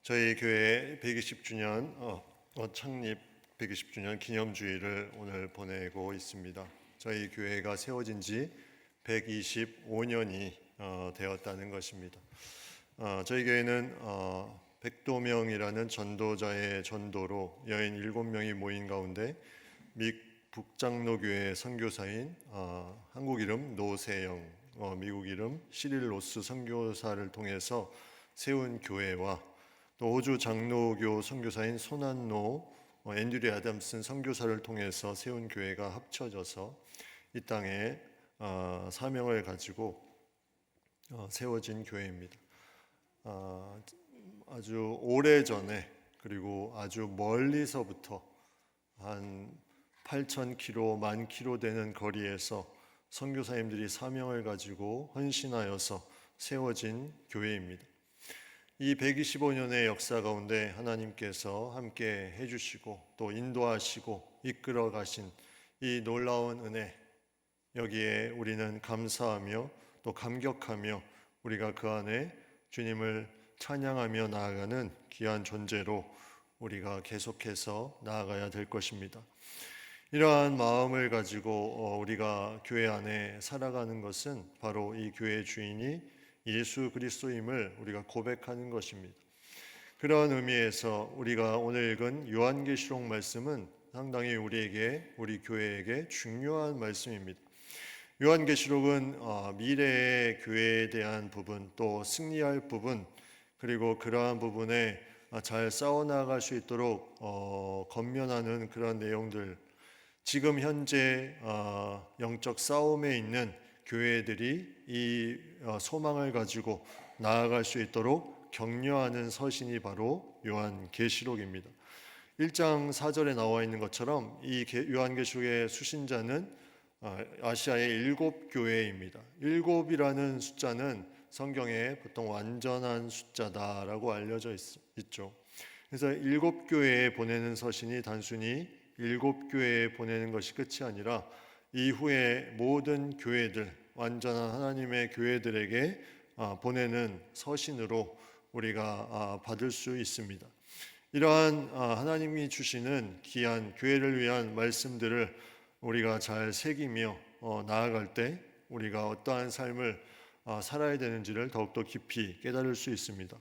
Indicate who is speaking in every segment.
Speaker 1: 저희 교회 120주년 창립 120주년 기념주일을 오늘 보내고 있습니다. 저희 교회가 세워진 지 125년이 되었다는 것입니다. 저희 교회는 백도명이라는 전도자의 전도로 여인 7명이 모인 가운데 미 북장로교회 선교사인 한국 이름 노세영, 미국 이름 시릴로스 선교사를 통해서 세운 교회와 또 호주 장로교 선교사인 손한노 앤드류 아담슨 선교사를 통해서 세운 교회가 합쳐져서 이 땅에 사명을 가지고 세워진 교회입니다. 아주 오래전에 그리고 아주 멀리서부터 한 8,000km, 10,000km 되는 거리에서 선교사님들이 사명을 가지고 헌신하여서 세워진 교회입니다. 이 125년의 역사 가운데 하나님께서 함께 해주시고 또 인도하시고 이끌어 가신 이 놀라운 은혜, 여기에 우리는 감사하며 또 감격하며 우리가 그 안에 주님을 찬양하며 나아가는 귀한 존재로 우리가 계속해서 나아가야 될 것입니다. 이러한 마음을 가지고 우리가 교회 안에 살아가는 것은 바로 이 교회의 주인이 예수 그리스도임을 우리가 고백하는 것입니다. 그런 의미에서 우리가 오늘 읽은 요한계시록 말씀은 상당히 우리 교회에게 중요한 말씀입니다. 요한계시록은 미래의 교회에 대한 부분, 또 승리할 부분, 그리고 그러한 부분에 잘 싸워나갈 수 있도록 권면하는 그런 내용들, 지금 현재 영적 싸움에 있는 교회들이 이 소망을 가지고 나아갈 수 있도록 격려하는 서신이 바로 요한계시록입니다. 1장 4절에 나와 있는 것처럼 이 요한계시록의 수신자는 아시아의 7교회입니다. 7이라는 숫자는 성경에 보통 완전한 숫자다라고 알려져 있죠. 그래서 7교회에 보내는 서신이 단순히 7교회에 보내는 것이 끝이 아니라 이후에 모든 교회들, 완전한 하나님의 교회들에게 보내는 서신으로 우리가 받을 수 있습니다. 이러한 하나님이 주시는 귀한 교회를 위한 말씀들을 우리가 잘 새기며 나아갈 때 우리가 어떠한 삶을 살아야 되는지를 더욱더 깊이 깨달을 수 있습니다.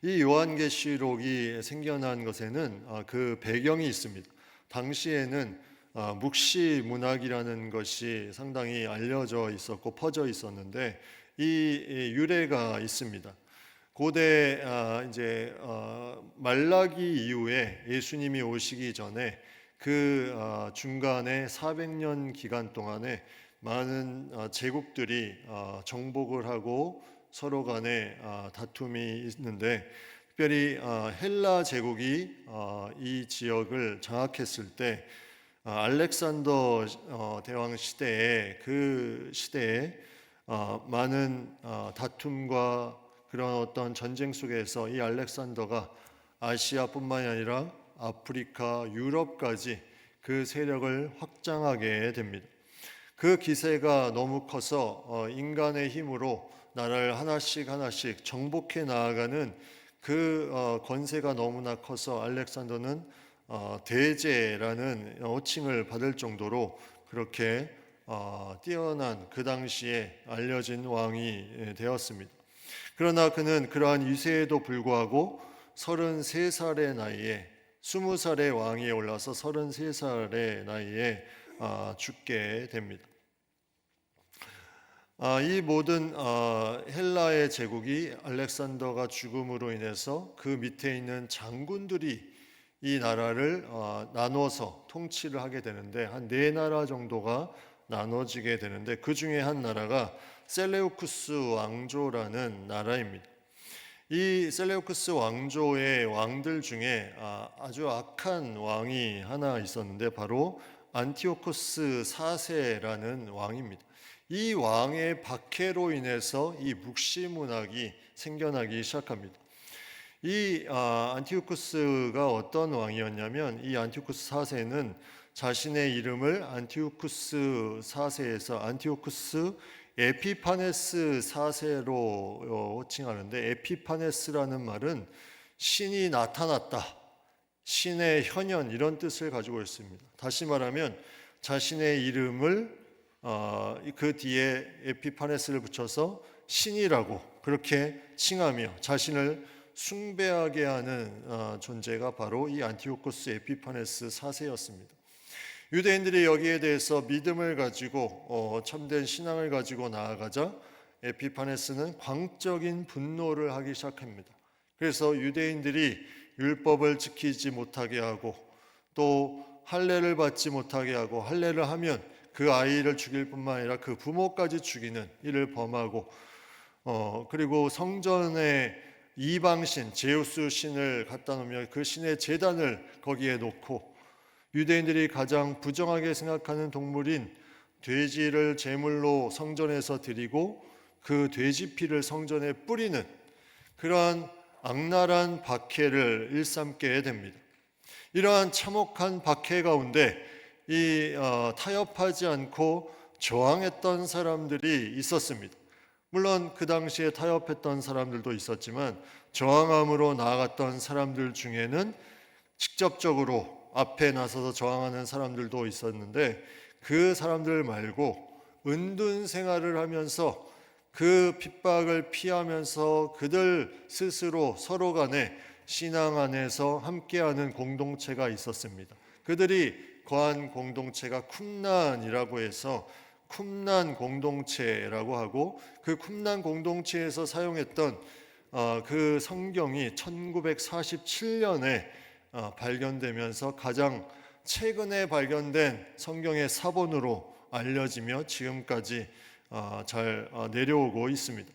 Speaker 1: 이 요한계시록이 생겨난 것에는 그 배경이 있습니다. 당시에는 묵시 문학이라는 것이 상당히 알려져 있었고 퍼져 있었는데 이 유래가 있습니다. 고대 말라기 이후에 예수님이 오시기 전에 그 중간에 400년 기간 동안에 많은 제국들이 정복을 하고 서로 간에 다툼이 있는데 특별히 헬라 제국이 이 지역을 장악했을 때 알렉산더 대왕 시대에 많은 다툼과 그런 어떤 전쟁 속에서 이 알렉산더가 아시아뿐만이 아니라 아프리카, 유럽까지 그 세력을 확장하게 됩니다. 그 기세가 너무 커서 인간의 힘으로 나라를 하나씩 정복해 나아가는 그 권세가 너무나 커서 알렉산더는 대제라는 호칭을 받을 정도로 그렇게 뛰어난 그 당시에 알려진 왕이 되었습니다. 그러나 그는 그러한 위세에도 불구하고 33살의 나이에 20살의 왕위에 올라서 33살의 나이에 죽게 됩니다. 이 모든 헬라의 제국이 알렉산더가 죽음으로 인해서 그 밑에 있는 장군들이 이 나라를 나눠서 통치를 하게 되는데 한 4나라 정도가 나눠지게 되는데 그 중에 한 나라가 셀레우쿠스 왕조라는 나라입니다. 이 셀레우쿠스 왕조의 왕들 중에 아주 악한 왕이 하나 있었는데 바로 안티오코스 4세라는 왕입니다. 이 왕의 박해로 인해서 이 묵시문학이 생겨나기 시작합니다. 이 안티오쿠스가 어떤 왕이었냐면 이 안티오쿠스 4세는 자신의 이름을 안티오쿠스 4세에서 안티오쿠스 에피파네스 4세로 호칭하는데, 에피파네스라는 말은 신이 나타났다, 신의 현현, 이런 뜻을 가지고 있습니다. 다시 말하면 자신의 이름을 그 뒤에 에피파네스를 붙여서 신이라고 그렇게 칭하며 자신을 숭배하게 하는 존재가 바로 이 안티오코스 에피파네스 4세였습니다. 유대인들이 여기에 대해서 믿음을 가지고 참된 신앙을 가지고 나아가자 에피파네스는 광적인 분노를 하기 시작합니다. 그래서 유대인들이 율법을 지키지 못하게 하고 또 할례를 받지 못하게 하고, 할례를 하면 그 아이를 죽일 뿐만 아니라 그 부모까지 죽이는 일을 범하고, 그리고 성전에 이방신 제우스 신을 갖다 놓으면 그 신의 제단을 거기에 놓고, 유대인들이 가장 부정하게 생각하는 동물인 돼지를 제물로 성전에서 드리고 그 돼지 피를 성전에 뿌리는 그러한 악랄한 박해를 일삼게 됩니다. 이러한 참혹한 박해 가운데 타협하지 않고 저항했던 사람들이 있었습니다. 물론 그 당시에 타협했던 사람들도 있었지만 저항함으로 나아갔던 사람들 중에는 직접적으로 앞에 나서서 저항하는 사람들도 있었는데, 그 사람들 말고 은둔 생활을 하면서 그 핍박을 피하면서 그들 스스로 서로 간에 신앙 안에서 함께하는 공동체가 있었습니다. 그들이 거한 공동체가 쿰난이라고 해서 쿰난 공동체라고 하고, 그 쿰난 공동체에서 사용했던 그 성경이 1947년에 발견되면서 가장 최근에 발견된 성경의 사본으로 알려지며 지금까지 잘 내려오고 있습니다.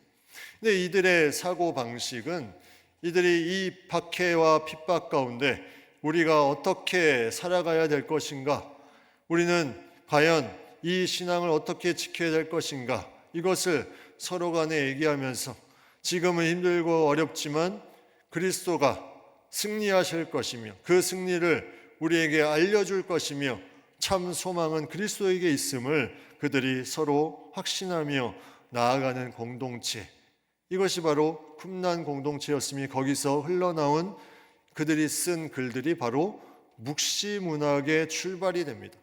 Speaker 1: 근데 이들의 사고 방식은, 이들이 이 박해와 핍박 가운데 우리가 어떻게 살아가야 될 것인가, 우리는 과연 이 신앙을 어떻게 지켜야 될 것인가, 이것을 서로 간에 얘기하면서 지금은 힘들고 어렵지만 그리스도가 승리하실 것이며 그 승리를 우리에게 알려줄 것이며 참 소망은 그리스도에게 있음을 그들이 서로 확신하며 나아가는 공동체, 이것이 바로 쿰난 공동체였으니 거기서 흘러나온 그들이 쓴 글들이 바로 묵시문학의 출발이 됩니다.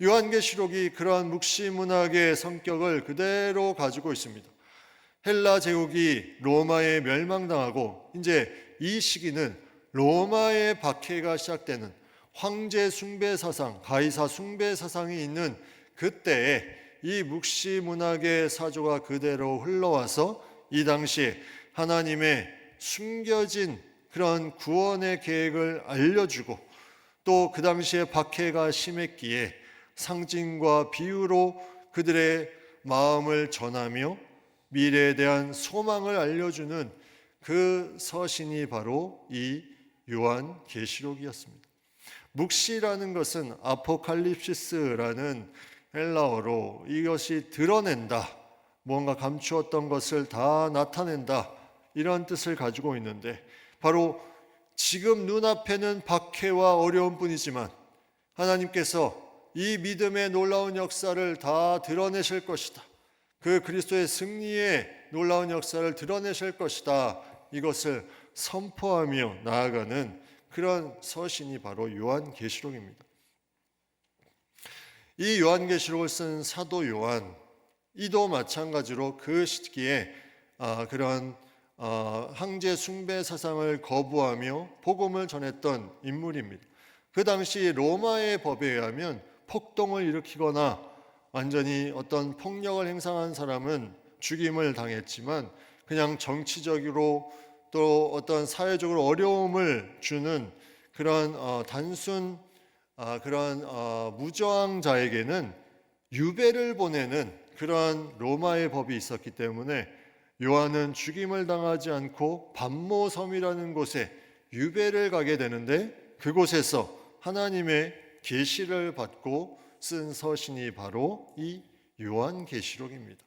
Speaker 1: 요한계시록이 그러한 묵시문학의 성격을 그대로 가지고 있습니다. 헬라 제국이 로마에 멸망당하고 이제 이 시기는 로마의 박해가 시작되는 황제 숭배 사상, 가이사 숭배 사상이 있는 그때에 이 묵시문학의 사조가 그대로 흘러와서 이 당시에 하나님의 숨겨진 그런 구원의 계획을 알려주고, 또 그 당시에 박해가 심했기에 상징과 비유로 그들의 마음을 전하며 미래에 대한 소망을 알려주는 그 서신이 바로 이 요한계시록이었습니다. 묵시라는 것은 아포칼립시스라는 헬라어로 이것이 드러낸다, 뭔가 감추었던 것을 다 나타낸다, 이런 뜻을 가지고 있는데, 바로 지금 눈앞에는 박해와 어려운 뿐이지만 하나님께서 이 믿음의 놀라운 역사를 다 드러내실 것이다, 그 그리스도의 승리의 놀라운 역사를 드러내실 것이다, 이것을 선포하며 나아가는 그런 서신이 바로 요한계시록입니다. 이 요한계시록을 쓴 사도 요한, 이도 마찬가지로 그 시기에 그런 황제 숭배 사상을 거부하며 복음을 전했던 인물입니다. 그 당시 로마의 법에 의하면 폭동을 일으키거나 완전히 어떤 폭력을 행사한 사람은 죽임을 당했지만, 그냥 정치적으로 또 어떤 사회적으로 어려움을 주는 그런 단순 그런 무저항자에게는 유배를 보내는 그런 로마의 법이 있었기 때문에 요한은 죽임을 당하지 않고 반모섬이라는 곳에 유배를 가게 되는데, 그곳에서 하나님의 계시를 받고 쓴 서신이 바로 이 요한계시록입니다.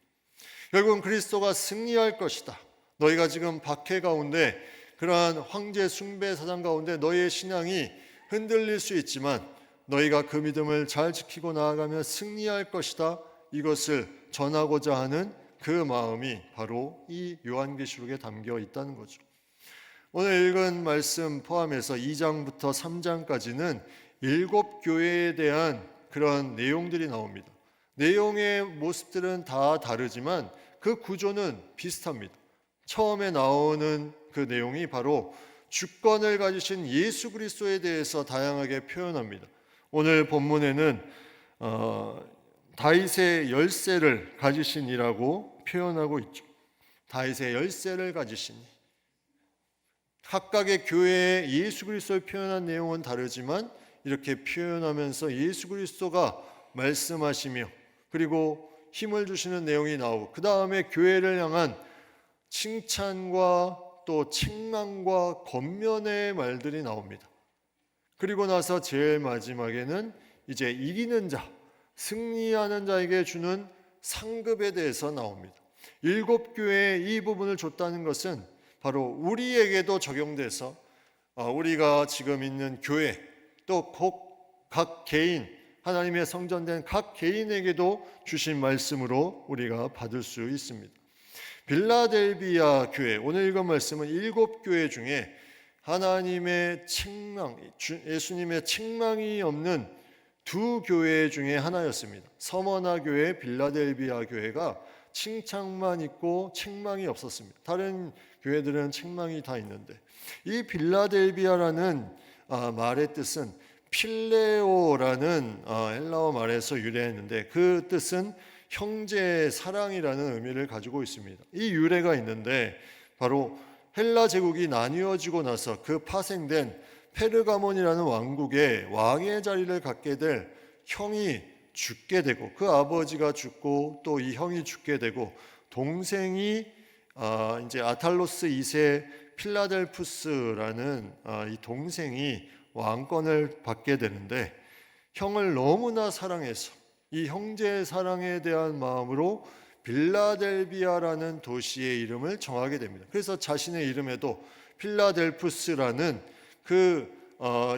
Speaker 1: 결국은 그리스도가 승리할 것이다, 너희가 지금 박해 가운데 그러한 황제 숭배 사상 가운데 너희의 신앙이 흔들릴 수 있지만 너희가 그 믿음을 잘 지키고 나아가며 승리할 것이다, 이것을 전하고자 하는 그 마음이 바로 이 요한계시록에 담겨 있다는 거죠. 오늘 읽은 말씀 포함해서 2장부터 3장까지는 7교회에 대한 그런 내용들이 나옵니다. 내용의 모습들은 다 다르지만 그 구조는 비슷합니다. 처음에 나오는 그 내용이 바로 주권을 가지신 예수 그리스도에 대해서 다양하게 표현합니다. 오늘 본문에는 다윗의 열쇠를 가지신이라고 표현하고 있죠. 다윗의 열쇠를 가지신. 각각의 교회에 예수 그리스도를 표현한 내용은 다르지만 이렇게 표현하면서 예수 그리스도가 말씀하시며 그리고 힘을 주시는 내용이 나오고 그 다음에 교회를 향한 칭찬과 또 책망과 권면의 말들이 나옵니다. 그리고 나서 제일 마지막에는 이제 이기는 자, 승리하는 자에게 주는 상급에 대해서 나옵니다. 7교회에 이 부분을 줬다는 것은 바로 우리에게도 적용돼서 우리가 지금 있는 교회 또 각 개인 하나님의 성전된 각 개인에게도 주신 말씀으로 우리가 받을 수 있습니다. 빌라델비아 교회, 오늘 읽은 말씀은 7교회 중에 하나님의 책망, 예수님의 책망이 없는 2교회 중에 하나였습니다. 서머나 교회, 빌라델비아 교회가 칭찬만 있고 책망이 없었습니다. 다른 교회들은 책망이 다 있는데 이 빌라델비아라는 말의 뜻은 필레오라는 헬라어 말에서 유래했는데 그 뜻은 형제의 사랑이라는 의미를 가지고 있습니다. 이 유래가 있는데 바로 헬라 제국이 나뉘어지고 나서 그 파생된 페르가몬이라는 왕국의 왕의 자리를 갖게 될 형이 죽게 되고 그 아버지가 죽고 또 이 형이 죽게 되고 동생이 이제 아탈로스 2세 필라델푸스라는 이 동생이 왕권을 받게 되는데 형을 너무나 사랑해서 이 형제의 사랑에 대한 마음으로 빌라델비아라는 도시의 이름을 정하게 됩니다. 그래서 자신의 이름에도 필라델푸스라는 그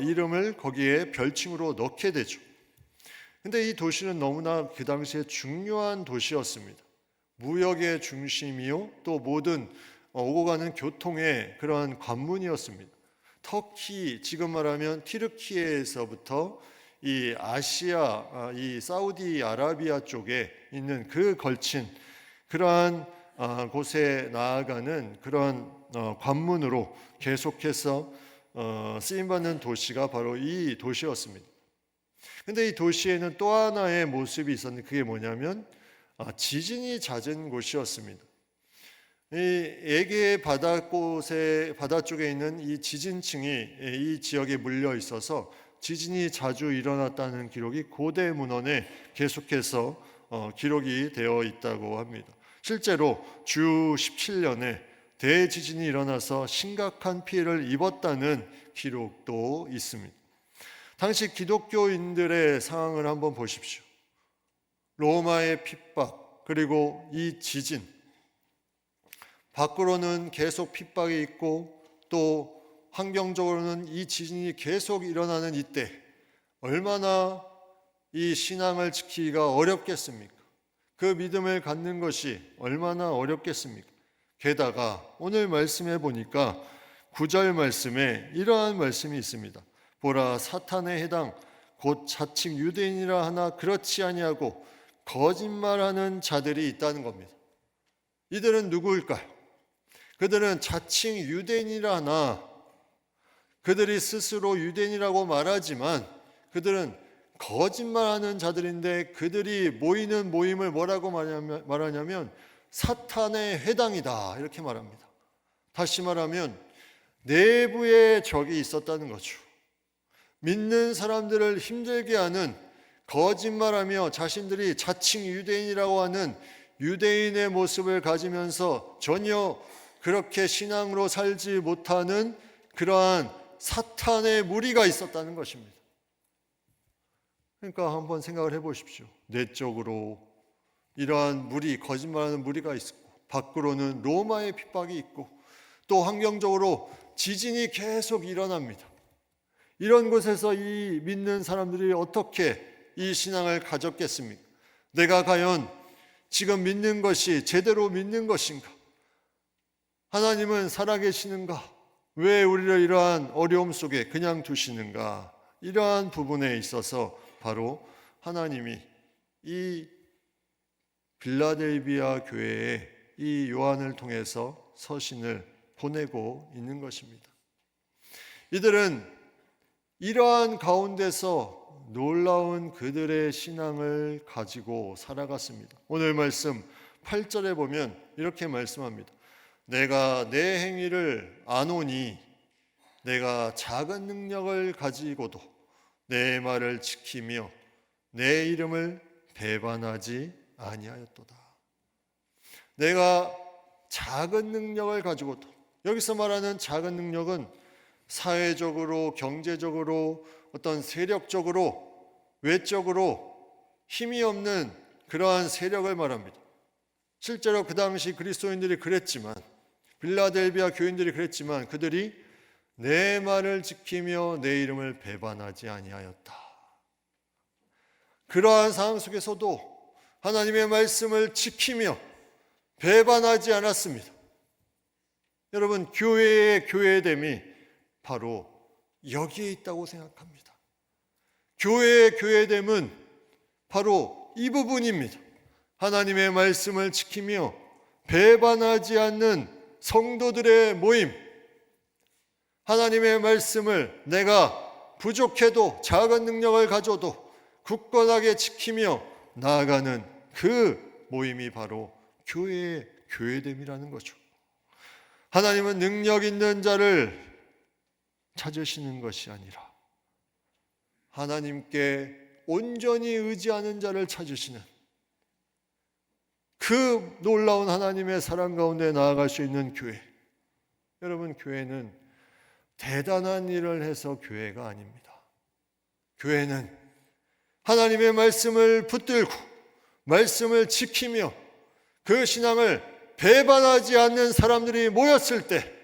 Speaker 1: 이름을 거기에 별칭으로 넣게 되죠. 근데 이 도시는 너무나 그 당시에 중요한 도시였습니다. 무역의 중심이요 또 모든 오고 가는 교통의 그러한 관문이었습니다. 터키, 지금 말하면 튀르키예에서부터 이 아시아, 이 사우디아라비아 쪽에 있는 그 걸친 그러한 곳에 나아가는 그런 관문으로 계속해서 쓰임받는 도시가 바로 이 도시였습니다. 근데 이 도시에는 또 하나의 모습이 있었는데 그게 뭐냐면 지진이 잦은 곳이었습니다. 이 에게 바다 쪽에 있는 이 지진층이 이 지역에 물려 있어서 지진이 자주 일어났다는 기록이 고대 문헌에 계속해서 기록이 되어 있다고 합니다. 실제로 주 17년에 대지진이 일어나서 심각한 피해를 입었다는 기록도 있습니다. 당시 기독교인들의 상황을 한번 보십시오. 로마의 핍박 그리고 이 지진, 밖으로는 계속 핍박이 있고 또 환경적으로는 이 지진이 계속 일어나는 이때 얼마나 이 신앙을 지키기가 어렵겠습니까? 그 믿음을 갖는 것이 얼마나 어렵겠습니까? 게다가 오늘 말씀해 보니까 9절 말씀에 이러한 말씀이 있습니다. 보라, 사탄의 해당 곧 자칭 유대인이라 하나 그렇지 아니하고 거짓말하는 자들이 있다는 겁니다. 이들은 누구일까요? 그들은 자칭 유대인이라 하나 그들이 스스로 유대인이라고 말하지만 그들은 거짓말하는 자들인데 그들이 모이는 모임을 뭐라고 말하냐면 사탄의 회당이다 이렇게 말합니다. 다시 말하면 내부에 적이 있었다는 거죠. 믿는 사람들을 힘들게 하는 거짓말하며 자신들이 자칭 유대인이라고 하는 유대인의 모습을 가지면서 전혀 그렇게 신앙으로 살지 못하는 그러한 사탄의 무리가 있었다는 것입니다. 그러니까 한번 생각을 해보십시오. 내적으로 이러한 무리, 거짓말하는 무리가 있고 밖으로는 로마의 핍박이 있고 또 환경적으로 지진이 계속 일어납니다. 이런 곳에서 이 믿는 사람들이 어떻게 이 신앙을 가졌겠습니까? 내가 과연 지금 믿는 것이 제대로 믿는 것인가? 하나님은 살아계시는가? 왜 우리를 이러한 어려움 속에 그냥 두시는가? 이러한 부분에 있어서 바로 하나님이 이 빌라델비아 교회에 이 요한을 통해서 서신을 보내고 있는 것입니다. 이들은 이러한 가운데서 놀라운 그들의 신앙을 가지고 살아갔습니다. 오늘 말씀 8절에 보면 이렇게 말씀합니다. 내가 내 행위를 아노니 내가 작은 능력을 가지고도 내 말을 지키며 내 이름을 배반하지 아니하였도다. 내가 작은 능력을 가지고도, 여기서 말하는 작은 능력은 사회적으로, 경제적으로, 어떤 세력적으로, 외적으로 힘이 없는 그러한 세력을 말합니다. 실제로 그 당시 그리스도인들이 그랬지만, 빌라델비아 교인들이 그랬지만 그들이 내 말을 지키며 내 이름을 배반하지 아니하였다. 그러한 상황 속에서도 하나님의 말씀을 지키며 배반하지 않았습니다. 여러분, 교회의 교회됨이 바로 여기에 있다고 생각합니다. 교회의 교회됨은 바로 이 부분입니다. 하나님의 말씀을 지키며 배반하지 않는 성도들의 모임, 하나님의 말씀을 내가 부족해도 작은 능력을 가져도 굳건하게 지키며 나아가는 그 모임이 바로 교회의 교회됨이라는 거죠. 하나님은 능력 있는 자를 찾으시는 것이 아니라 하나님께 온전히 의지하는 자를 찾으시는, 그 놀라운 하나님의 사랑 가운데 나아갈 수 있는 교회. 여러분, 교회는 대단한 일을 해서 교회가 아닙니다. 교회는 하나님의 말씀을 붙들고 말씀을 지키며 그 신앙을 배반하지 않는 사람들이 모였을 때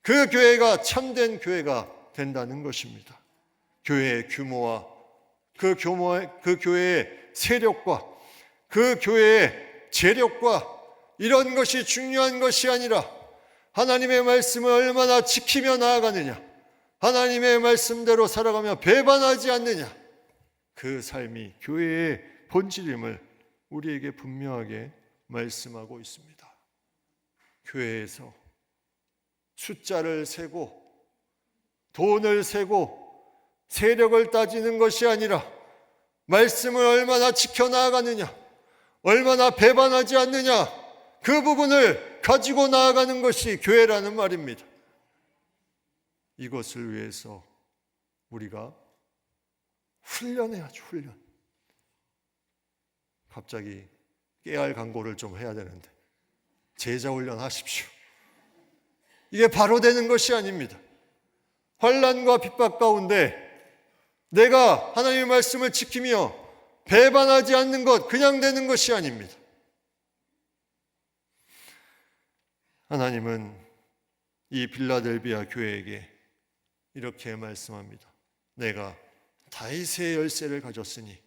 Speaker 1: 그 교회가 참된 교회가 된다는 것입니다. 교회의 규모와 그 교회의 세력과 그 교회의 재력과 이런 것이 중요한 것이 아니라 하나님의 말씀을 얼마나 지키며 나아가느냐, 하나님의 말씀대로 살아가며 배반하지 않느냐, 그 삶이 교회의 본질임을 우리에게 분명하게 말씀하고 있습니다. 교회에서 숫자를 세고 돈을 세고 세력을 따지는 것이 아니라 말씀을 얼마나 지켜나가느냐, 얼마나 배반하지 않느냐, 그 부분을 가지고 나아가는 것이 교회라는 말입니다. 이것을 위해서 우리가 훈련해야죠. 훈련. 갑자기 깨알 광고를 좀 해야 되는데 제자 훈련 하십시오. 이게 바로 되는 것이 아닙니다. 환난과 핍박 가운데 내가 하나님의 말씀을 지키며 배반하지 않는 것, 그냥 되는 것이 아닙니다. 하나님은 이 빌라델비아 교회에게 이렇게 말씀합니다. 내가 다윗의 열쇠를 가졌으니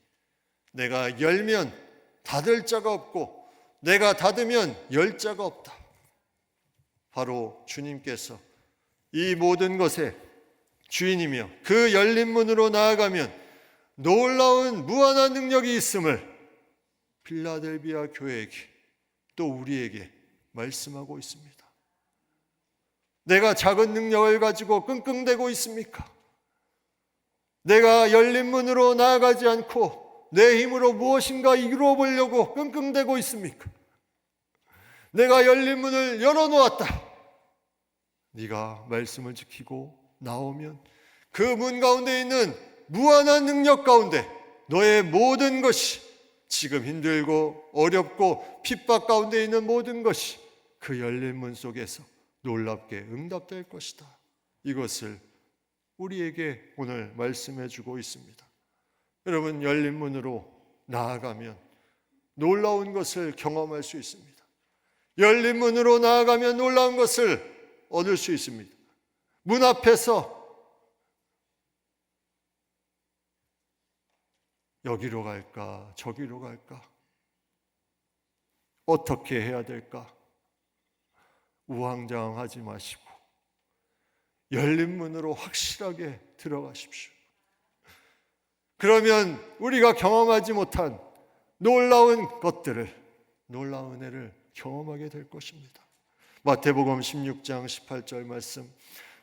Speaker 1: 내가 열면 닫을 자가 없고 내가 닫으면 열 자가 없다. 바로 주님께서 이 모든 것의 주인이며 그 열린 문으로 나아가면 놀라운 무한한 능력이 있음을 빌라델비아 교회에게 또 우리에게 말씀하고 있습니다. 내가 작은 능력을 가지고 끙끙대고 있습니까? 내가 열린 문으로 나아가지 않고 내 힘으로 무엇인가 이루어 보려고 끙끙대고 있습니까? 내가 열린 문을 열어놓았다. 네가 말씀을 지키고 나오면 그 문 가운데 있는 무한한 능력 가운데 너의 모든 것이, 지금 힘들고 어렵고 핍박 가운데 있는 모든 것이 그 열린 문 속에서 놀랍게 응답될 것이다. 이것을 우리에게 오늘 말씀해 주고 있습니다. 여러분, 열린 문으로 나아가면 놀라운 것을 경험할 수 있습니다. 열린 문으로 나아가면 놀라운 것을 얻을 수 있습니다. 문 앞에서 여기로 갈까 저기로 갈까 어떻게 해야 될까? 우왕좌왕하지 마시고 열린 문으로 확실하게 들어가십시오. 그러면 우리가 경험하지 못한 놀라운 것들을, 놀라운 은혜를 경험하게 될 것입니다. 마태복음 16장 18절 말씀,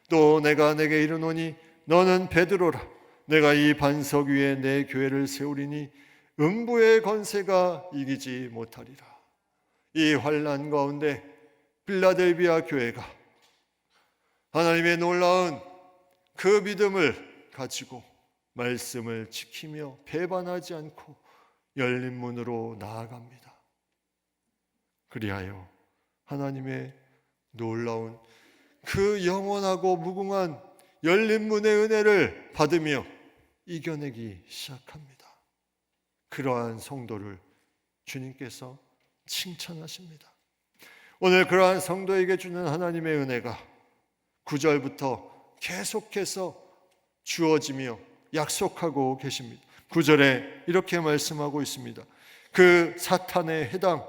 Speaker 1: 또 내가 내게 이르노니 너는 베드로라. 내가 이 반석 위에 내 교회를 세우리니 음부의 권세가 이기지 못하리라. 이 환난 가운데 빌라델비아 교회가 하나님의 놀라운 그 믿음을 가지고 말씀을 지키며 배반하지 않고 열린 문으로 나아갑니다. 그리하여 하나님의 놀라운 그 영원하고 무궁한 열린 문의 은혜를 받으며 이겨내기 시작합니다. 그러한 성도를 주님께서 칭찬하십니다. 오늘 그러한 성도에게 주는 하나님의 은혜가 9절부터 계속해서 주어지며 약속하고 계십니다. 9절에 이렇게 말씀하고 있습니다. 그 사탄의 해당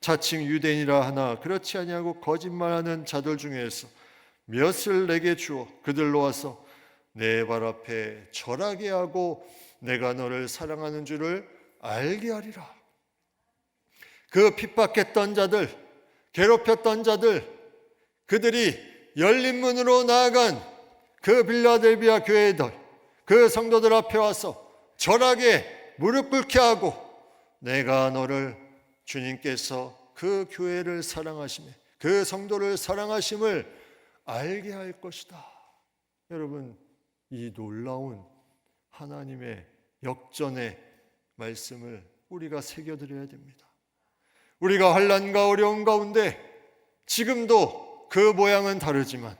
Speaker 1: 자칭 유대인이라 하나 그렇지 아니하고 거짓말하는 자들 중에서 몇을 내게 주어 그들로 와서 내 발 앞에 절하게 하고 내가 너를 사랑하는 줄을 알게 하리라. 그 핍박했던 자들, 괴롭혔던 자들, 그들이 열린 문으로 나아간 그 빌라델비아 교회들, 그 성도들 앞에 와서 절하게 무릎 꿇게 하고 내가 너를, 주님께서 그 교회를 사랑하시며 그 성도를 사랑하심을 알게 할 것이다. 여러분, 이 놀라운 하나님의 역전의 말씀을 우리가 새겨드려야 됩니다. 우리가 환난과 어려움 가운데 지금도 그 모양은 다르지만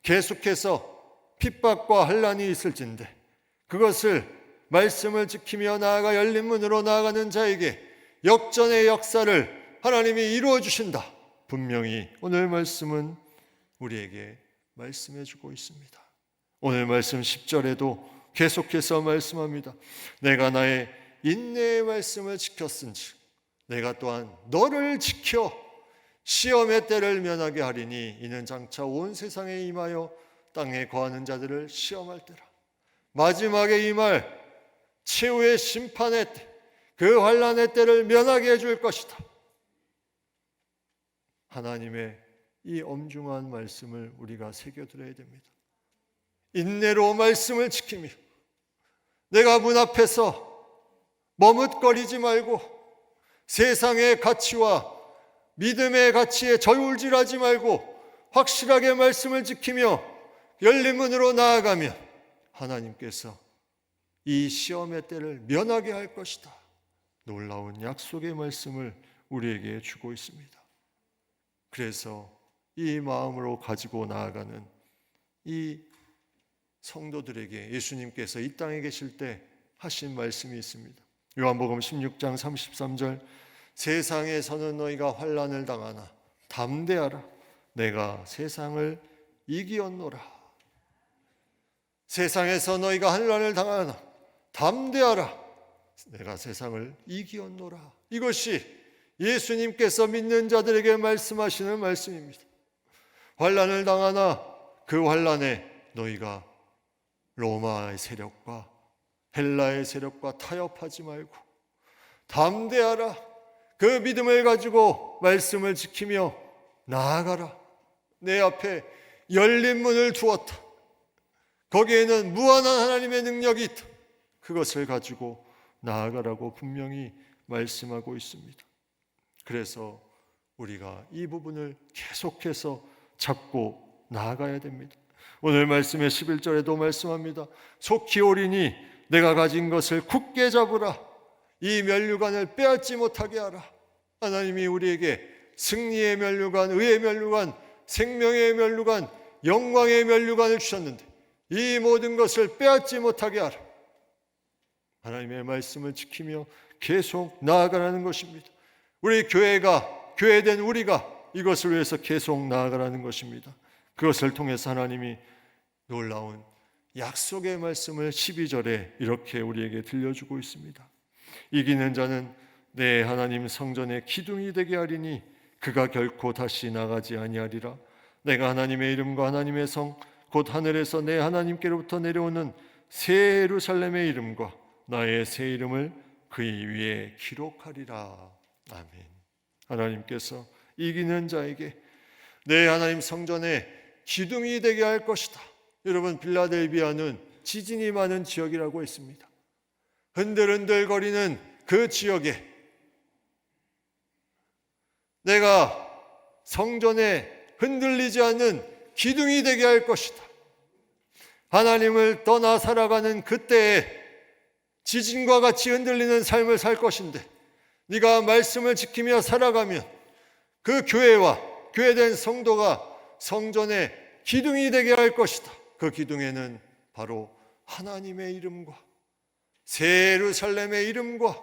Speaker 1: 계속해서 핍박과 환난이 있을진데 그것을 말씀을 지키며 나아가 열린 문으로 나아가는 자에게 역전의 역사를 하나님이 이루어 주신다. 분명히 오늘 말씀은 우리에게 말씀해 주고 있습니다. 오늘 말씀 10절에도 계속해서 말씀합니다. 내가 나의 인내의 말씀을 지켰은즉 내가 또한 너를 지켜 시험의 때를 면하게 하리니 이는 장차 온 세상에 임하여 땅에 거하는 자들을 시험할 때라. 마지막에 임할 최후의 심판의 때, 그 환난의 때를 면하게 해줄 것이다. 하나님의 이 엄중한 말씀을 우리가 새겨들어야 됩니다. 인내로 말씀을 지키며 내가 문 앞에서 머뭇거리지 말고 세상의 가치와 믿음의 가치에 저울질하지 말고 확실하게 말씀을 지키며 열린 문으로 나아가면 하나님께서 이 시험의 때를 면하게 할 것이다. 놀라운 약속의 말씀을 우리에게 주고 있습니다. 그래서 이 마음으로 가지고 나아가는 이 성도들에게 예수님께서 이 땅에 계실 때 하신 말씀이 있습니다. 요한복음 16장 33절, 세상에서는 너희가 환난을 당하나 담대하라. 내가 세상을 이기었노라. 세상에서 너희가 환난을 당하나 담대하라. 내가 세상을 이기었노라. 이것이 예수님께서 믿는 자들에게 말씀하시는 말씀입니다. 환난을 당하나 그 환난에 너희가 로마의 세력과 헬라의 세력과 타협하지 말고 담대하라. 그 믿음을 가지고 말씀을 지키며 나아가라. 내 앞에 열린 문을 두었다. 거기에는 무한한 하나님의 능력이 있다. 그것을 가지고 나아가라고 분명히 말씀하고 있습니다. 그래서 우리가 이 부분을 계속해서 잡고 나아가야 됩니다. 오늘 말씀의 11절에도 말씀합니다. 속히 오리니 내가 가진 것을 굳게 잡으라. 이 면류관을 빼앗지 못하게 하라. 하나님이 우리에게 승리의 면류관, 의의 면류관, 생명의 면류관, 영광의 면류관을 주셨는데 이 모든 것을 빼앗지 못하게 하라. 하나님의 말씀을 지키며 계속 나아가라는 것입니다. 우리 교회가, 교회된 우리가 이것을 위해서 계속 나아가라는 것입니다. 그것을 통해서 하나님이 놀라운 약속의 말씀을 12절에 이렇게 우리에게 들려주고 있습니다. 이기는 자는 내 하나님 성전의 기둥이 되게 하리니 그가 결코 다시 나가지 아니하리라. 내가 하나님의 이름과 하나님의 성 곧 하늘에서 내 하나님께로부터 내려오는 새 예루살렘의 이름과 나의 새 이름을 그의 위에 기록하리라. 아멘. 하나님께서 이기는 자에게 내 하나님 성전의 기둥이 되게 할 것이다. 여러분, 빌라델비아는 지진이 많은 지역이라고 했습니다. 흔들흔들거리는 그 지역에 내가 성전에 흔들리지 않는 기둥이 되게 할 것이다. 하나님을 떠나 살아가는 그때에 지진과 같이 흔들리는 삶을 살 것인데, 네가 말씀을 지키며 살아가면 그 교회와 교회된 성도가 성전의 기둥이 되게 할 것이다. 그 기둥에는 바로 하나님의 이름과 새 예루살렘의 이름과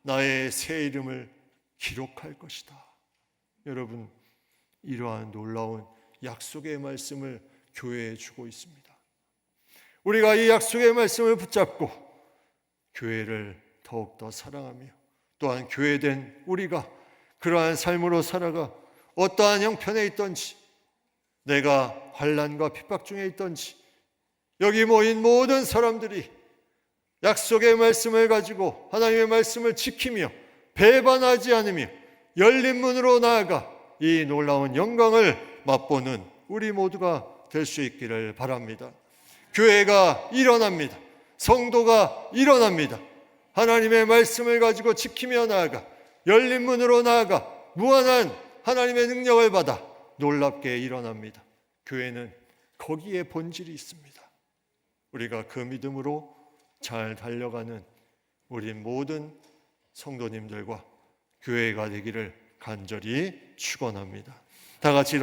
Speaker 1: 나의 새 이름을 기록할 것이다. 여러분, 이러한 놀라운 약속의 말씀을 교회에 주고 있습니다. 우리가 이 약속의 말씀을 붙잡고 교회를 더욱더 사랑하며 또한 교회된 우리가 그러한 삶으로 살아가 어떠한 형편에 있든지, 내가 환난과 핍박 중에 있든지, 여기 모인 모든 사람들이 약속의 말씀을 가지고 하나님의 말씀을 지키며 배반하지 않으며 열린 문으로 나아가 이 놀라운 영광을 맛보는 우리 모두가 될 수 있기를 바랍니다. 교회가 일어납니다. 성도가 일어납니다. 하나님의 말씀을 가지고 지키며 나아가 열린 문으로 나아가 무한한 하나님의 능력을 받아 놀랍게 일어납니다. 교회는 거기에 본질이 있습니다. 우리가 그 믿음으로 잘 달려가는 우리 모든 성도님들과 교회가 되기를 간절히 축원합니다. 다 같이